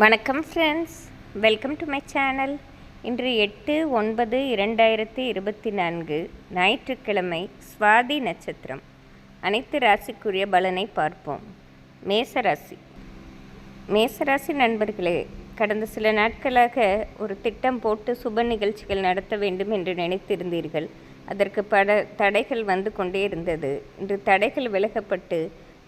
வணக்கம் friends, welcome to my channel. இன்று 8/9/2024 ஞாயிற்றுக்கிழமை, சுவாதி நட்சத்திரம். அனைத்து ராசிக்குரிய பலனை பார்ப்போம். மேசராசி நண்பர்களே, கடந்த சில நாட்களாக ஒரு திட்டம் போட்டு சுப நிகழ்ச்சிகள் நடத்த வேண்டும் என்று நினைத்திருந்தீர்கள். அதற்கு தடைகள் வந்து கொண்டே இருந்தது. இன்று தடைகள் விலகப்பட்டு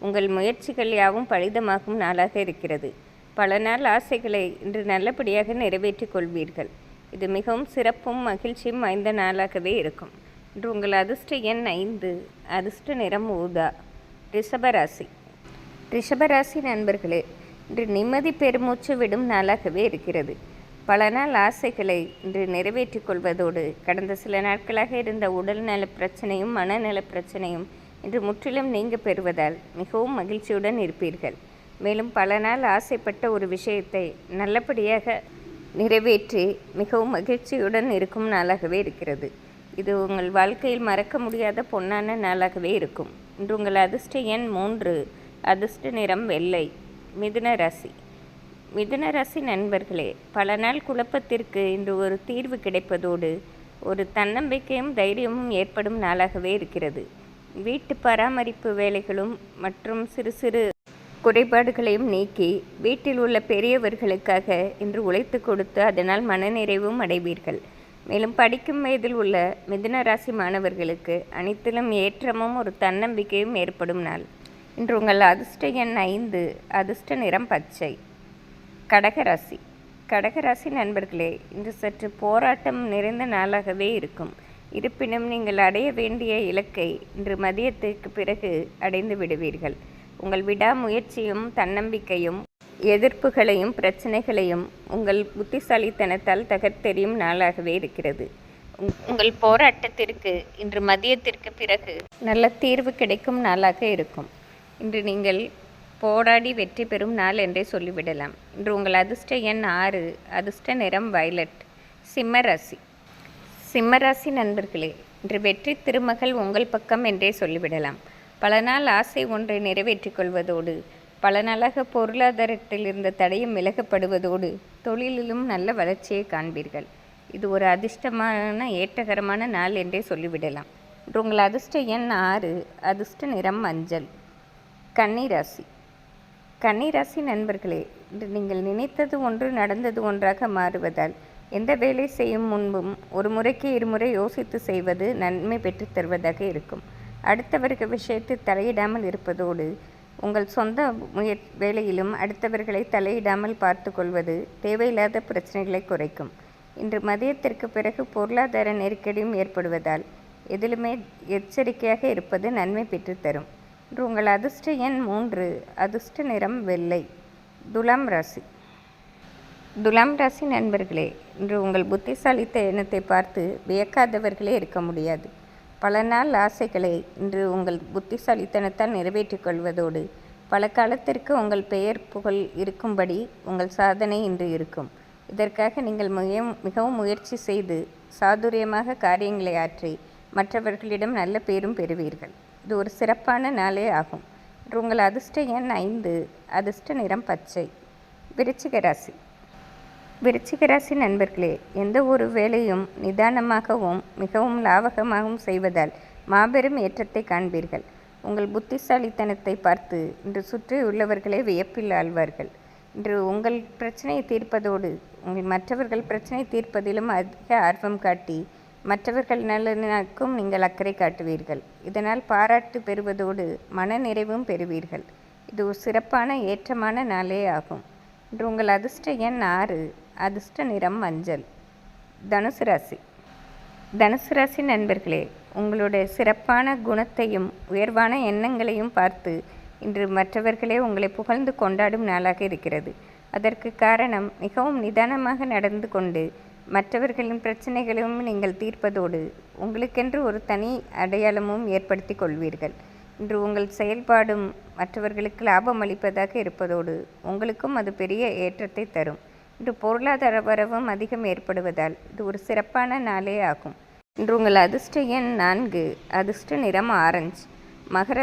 உங்கள் முயற்சிகள் யாவும் பலிதமாகும் நாளாக இருக்கிறது. பல நாள் ஆசைகளை இன்று நல்லபடியாக நிறைவேற்றிக் கொள்வீர்கள். இது மிகவும் சிறப்பும் மகிழ்ச்சியும் வாய்ந்த நாளாகவே இருக்கும். இன்று உங்கள் அதிர்ஷ்ட எண் 5, அதிர்ஷ்ட நிறம் ஊதா. ரிஷபராசி நண்பர்களே, இன்று நிம்மதி பெருமூச்சு விடும் நாளாகவே இருக்கிறது. பல நாள் ஆசைகளை இன்று நிறைவேற்றிக் கொள்வதோடு கடந்த சில நாட்களாக இருந்த உடல் நல பிரச்சனையும் மனநல பிரச்சனையும் இன்று முற்றிலும் நீங்க பெறுவதால் மிகவும் மகிழ்ச்சியுடன் இருப்பீர்கள். மேலும் பல நாள் ஆசைப்பட்ட ஒரு விஷயத்தை நல்லபடியாக நிறைவேற்றி மிகவும் மகிழ்ச்சியுடன் இருக்கும் நாளாகவே இருக்கிறது. இது உங்கள் வாழ்க்கையில் மறக்க முடியாத பொன்னான நாளாகவே இருக்கும். இன்று உங்கள் அதிர்ஷ்ட எண் 3, அதிர்ஷ்ட நிறம் வெள்ளை. மிதுன ராசி நண்பர்களே, பல நாள் குழப்பத்திற்கு இன்று ஒரு தீர்வு கிடைப்பதோடு ஒரு தன்னம்பிக்கையும் தைரியமும் ஏற்படும் நாளாகவே இருக்கிறது. வீட்டு பராமரிப்பு வேலைகளும் மற்றும் சிறு சிறு குறைபாடுகளையும் நீக்கி வீட்டில் உள்ள பெரியவர்களுக்காக இன்று உழைத்து கொடுத்து அதனால் மனநிறைவும் அடைவீர்கள். மேலும் படிக்கும் வயதில் உள்ள மிதுன ராசி மாணவர்களுக்கு அனைத்திலும் ஏற்றமும் ஒரு தன்னம்பிக்கையும் ஏற்படும் நாள். இன்று உங்கள் அதிர்ஷ்ட எண் 5, அதிர்ஷ்ட நிறம் பச்சை. கடகராசி நண்பர்களே, இன்று சற்று போராட்டம் நிறைந்த நாளாகவே இருக்கும். இருப்பினும் நீங்கள் அடைய வேண்டிய இலக்கை இன்று மதியத்துக்கு பிறகு அடைந்து விடுவீர்கள். உங்கள் விடாமுயற்சியும் தன்னம்பிக்கையும் எதிர்ப்புகளையும் பிரச்சனைகளையும் உங்கள் புத்திசாலித்தனத்தால் தகர்த்தெறியும் நாளாகவே இருக்கிறது. உங்கள் போராட்டத்திற்கு இன்று மதியத்திற்கு பிறகு நல்ல தீர்வு கிடைக்கும் நாளாக இருக்கும். இன்று நீங்கள் போராடி வெற்றி பெறும் நாள் என்றே சொல்லிவிடலாம். இன்று உங்கள் அதிர்ஷ்ட எண் 6, அதிர்ஷ்ட நிறம் வயலட். சிம்மராசி நண்பர்களே, இன்று வெற்றி திருமகள் உங்கள் பக்கம் என்றே சொல்லிவிடலாம். பல நாள் ஆசை ஒன்றை நிறைவேற்றிக் கொள்வதோடு பல நாளாக பொருளாதாரத்தில் இருந்த தடையும் விலகப்படுவதோடு தொழிலிலும் நல்ல வளர்ச்சியை காண்பீர்கள். இது ஒரு அதிர்ஷ்டமான ஏற்றகரமான நாள் என்றே சொல்லிவிடலாம். இன்று உங்கள் அதிர்ஷ்ட எண் 6, அதிர்ஷ்ட நிறம் மஞ்சள். கன்னிராசி நண்பர்களே, இன்று நீங்கள் நினைத்தது ஒன்று நடந்தது ஒன்றாக மாறுவதால் எந்த வேலை செய்யும் முன்பும் ஒரு முறைக்கு இருமுறை யோசித்து செய்வது நன்மை பெற்றுத் தருவதாக இருக்கும். அடுத்தவர்கள் விஷயத்தில் தலையிடாமல் இருப்பதோடு உங்கள் சொந்த வேலையிலும் அடுத்தவர்களை தலையிடாமல் பார்த்து கொள்வது தேவையில்லாத பிரச்சனைகளை குறைக்கும். இன்று மதியத்திற்கு பிறகு பொருளாதார நெருக்கடியும் ஏற்படுவதால் எதிலுமே எச்சரிக்கையாக இருப்பது நன்மை பெற்றுத்தரும். இன்று உங்கள் அதிர்ஷ்ட எண் 3, அதிர்ஷ்ட நிறம் வெள்ளை. துலாம் ராசி நண்பர்களே, இன்று உங்கள் புத்திசாலித்தனத்தை பார்த்து வியக்காதவர்களே இருக்க முடியாது. பல நாள் ஆசைகளை இன்று உங்கள் புத்திசாலித்தனத்தால் நிறைவேற்றிக் கொள்வதோடு பல காலத்திற்கு உங்கள் பெயர் புகழ் இருக்கும்படி உங்கள் சாதனை இன்று இருக்கும். இதற்காக நீங்கள் மிகவும் முயற்சி செய்து சாதுரியமாக காரியங்களை ஆற்றி மற்றவர்களிடம் நல்ல பேரும் பெறுவீர்கள். இது ஒரு சிறப்பான நாளே ஆகும். இன்று உங்கள் அதிர்ஷ்ட எண் 5, அதிர்ஷ்ட நிறம் பச்சை. விருச்சிகராசி நண்பர்களே, எந்த ஒரு வேலையும் நிதானமாகவும் மிகவும் லாபகமாகவும் செய்வதால் மாபெரும் ஏற்றத்தை காண்பீர்கள். உங்கள் புத்திசாலித்தனத்தை பார்த்து இன்று சுற்றியுள்ளவர்களே வியப்பில் ஆழ்வார்கள். இன்று உங்கள் பிரச்சனையை தீர்ப்பதோடு மற்றவர்கள் பிரச்சனை தீர்ப்பதிலும் அதிக ஆர்வம் காட்டி மற்றவர்கள் நலனுக்கும் நீங்கள் அக்கறை காட்டுவீர்கள். இதனால் பாராட்டு பெறுவதோடு மன நிறைவும் பெறுவீர்கள். இது ஒரு சிறப்பான ஏற்றமான நாளே ஆகும். இன்று உங்கள் அதிர்ஷ்ட எண் 6, அதிர்ஷ்ட நிறம் மஞ்சள். தனுசு ராசி நண்பர்களே, உங்களுடைய சிறப்பான குணத்தையும் உயர்வான எண்ணங்களையும் பார்த்து இன்று மற்றவர்களே உங்களை புகழ்ந்து கொண்டாடும் நாளாக இருக்கிறது. அதற்கு காரணம் மிகவும் நிதானமாக நடந்து கொண்டு மற்றவர்களின் பிரச்சனைகளையும் நீங்கள் தீர்ப்பதோடு உங்களுக்கென்று ஒரு தனி அடையாளமும் ஏற்படுத்தி கொள்வீர்கள். இன்று உங்கள் செயல்பாடும் மற்றவர்களுக்கு லாபம் அளிப்பதாக இருப்பதோடு உங்களுக்கும் அது பெரிய ஏற்றத்தை தரும். இன்று பொருளாதார வரவும் அதிகம் ஏற்படுவதால் இது ஒரு சிறப்பான நாளே ஆகும். இன்று உங்கள் அதிர்ஷ்ட எண் 4, அதிர்ஷ்ட நிறம் ஆரஞ்சு. மகர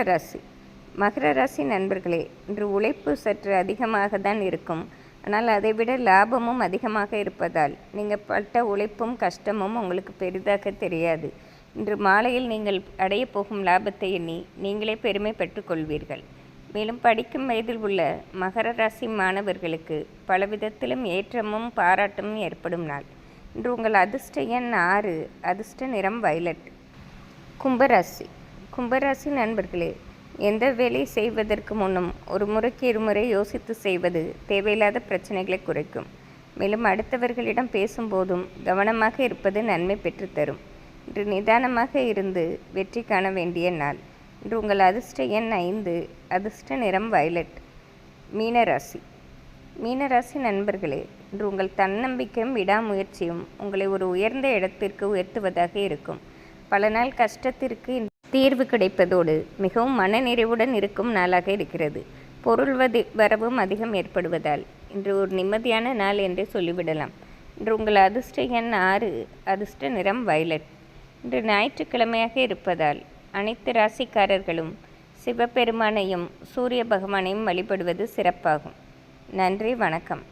ராசி நண்பர்களே, இன்று உழைப்பு சற்று அதிகமாக தான் இருக்கும். ஆனால் அதைவிட லாபமும் அதிகமாக இருப்பதால் நீங்கள் பட்ட உழைப்பும் கஷ்டமும் உங்களுக்கு பெரிதாக தெரியாது. இன்று மாலையில் நீங்கள் அடையப் போகும் லாபத்தை எண்ணி நீங்களே பெருமைப்பட்டு கொள்வீர்கள். மேலும் படிக்கும் வயதில் உள்ள மகர ராசி மாணவர்களுக்கு பலவிதத்திலும் ஏற்றமும் பாராட்டும் ஏற்படும் நாள். இன்று உங்கள் அதிர்ஷ்ட எண் 6, அதிர்ஷ்ட நிறம் வயலட். கும்பராசி நண்பர்களே, எந்த வேலை செய்வதற்கு முன்னும் ஒரு முறைக்கு இருமுறை யோசித்து செய்வது தேவையில்லாத பிரச்சனைகளை குறைக்கும். மேலும் அடுத்தவர்களிடம் பேசும்போதும் கவனமாக இருப்பது நன்மை பெற்றுத்தரும். இன்று நிதானமாக இருந்து வெற்றி காண வேண்டிய நாள். இன்று உங்கள் அதிர்ஷ்ட எண் 5, அதிர்ஷ்ட நிறம் வயலட். மீனராசி நண்பர்களே, இன்று உங்கள் தன்னம்பிக்கையும் விடாமுயற்சியும் உங்களை ஒரு உயர்ந்த இடத்திற்கு உயர்த்துவதாக இருக்கும். பல நாள் கஷ்டத்திற்கு தீர்வு கிடைப்பதோடு மிகவும் மனநிறைவுடன் இருக்கும் நாளாக இருக்கிறது. பொருள் வரவும் அதிகம் ஏற்படுவதால் இன்று ஒரு நிம்மதியான நாள் என்றே சொல்லிவிடலாம். இன்று உங்கள் அதிர்ஷ்ட எண் 6, அதிர்ஷ்ட நிறம் வயலட். இன்று ஞாயிற்றுக்கிழமையாக இருப்பதால் அனைத்து ராசிக்காரர்களும் சிவபெருமானையும் சூரிய பகவானையும் வழிபடுவது சிறப்பாகும். நன்றி, வணக்கம்.